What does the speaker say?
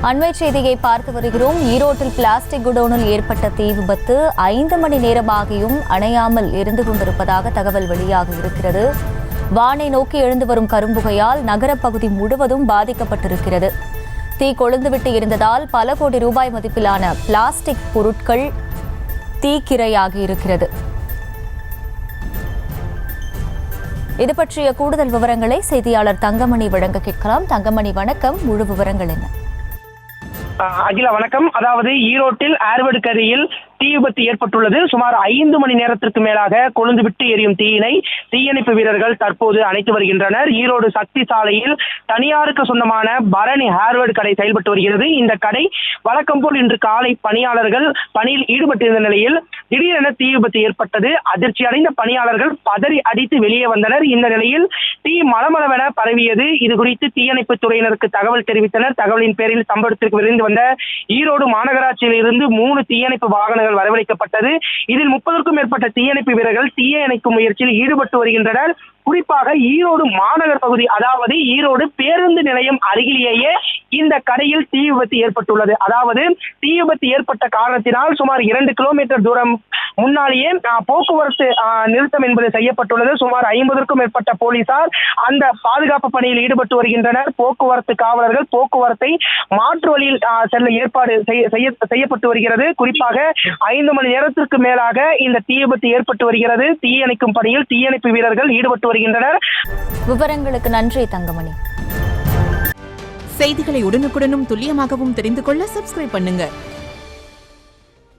அண்மை செய்தியை பார்த்து வருகிறோம். ஈரோட்டில் பிளாஸ்டிக் குடோனில் ஏற்பட்ட தீ விபத்து 5 மணி நேரமாகியும் அணையாமல் எரிந்து கொண்டிருப்பதாக தகவல் வெளியாக இருக்கிறது. வானை நோக்கி எழுந்து வரும் கரும்புகையால் நகரப்பகுதி முழுவதும் பாதிக்கப்பட்டிருக்கிறது. தீ கொழுந்துவிட்டு இருந்ததால் பல கோடி ரூபாய் மதிப்பிலான பிளாஸ்டிக் பொருட்கள் தீக்கிரையாகி இருக்கிறது. இது பற்றிய கூடுதல் விவரங்களை செய்தியாளர் தங்கமணி வழங்க கேட்கலாம். தங்கமணி, வணக்கம். முழு விவரங்கள் என்ன? அகிலா, வணக்கம். அதாவது ஈரோட்டில் ஏர்வெட் கரையில் தீ விபத்து ஏற்பட்டுள்ளது. சுமார் 5 மணி நேரத்திற்கு மேலாக கொழுந்து விட்டு எரியும் தீயினை தீயணைப்பு வீரர்கள் தற்போது அணைத்து வருகின்றனர். ஈரோடு சக்தி சாலையில் தனியாருக்கு சொந்தமான பரணி ஏர்வெட் கடை செயல்பட்டு வருகிறது. இந்த கடை வழக்கம் போல் இன்று காலை பணியாளர்கள் பணியில் ஈடுபட்டிருந்த நிலையில் திடீரென தீ விபத்து ஏற்பட்டது. அதிர்ச்சி அடைந்த பணியாளர்கள் பதறி அடித்து வெளியே வந்தனர். இந்த நிலையில் தீ மளமளவென பரவியது. இது குறித்து தீயணைப்பு துறையினருக்கு தகவல் தெரிவித்தனர். தகவலின் பேரில் சம்பவத்திற்கு விரைந்து வந்த ஈரோடு மாநகராட்சியில் இருந்து 3 தீயணைப்பு வாகனங்கள் வரவழைக்கப்பட்டது. இதில் 30க்கும் மேற்பட்ட தீயணைப்பு வீரர்கள் தீயை அணைக்கும் முயற்சியில் ஈடுபட்டு வருகின்றனர். குறிப்பாக ஈரோடு மாநகர் பகுதி, அதாவது ஈரோடு பேருந்து நிலையம் அருகிலேயே இந்த கடையில் தீ விபத்து ஏற்பட்டுள்ளது. அதாவது தீ விபத்து ஏற்பட்ட காரணத்தினால் சுமார் 2 கிலோமீட்டர் தூரம் முன்னாலேயே போக்குவரத்து நிறுத்தம் என்பது செய்யப்பட்டுள்ளது. சுமார் 50க்கும் மேற்பட்ட போலீசார் அந்த பாதுகாப்பு பணியில் ஈடுபட்டு வருகின்றனர். போக்குவரத்து காவலர்கள் போக்குவரத்தை மாற்று வழியில் செல்ல ஏற்பாடு செய்யப்பட்டு வருகிறது. குறிப்பாக 5 மணி நேரத்திற்கு மேலாக இந்த தீ விபத்து ஏற்பட்டு வருகிறது. தீயணைக்கும் பணியில் தீயணைப்பு வீரர்கள் ஈடுபட்டு வருகின்றனர். விவரங்களுக்கு நன்றி தங்கமணி. செய்திகளை உடனுக்குடனும் துல்லியமாகவும் தெரிந்து கொள்ள சப்ஸ்கிரைப் பண்ணுங்க.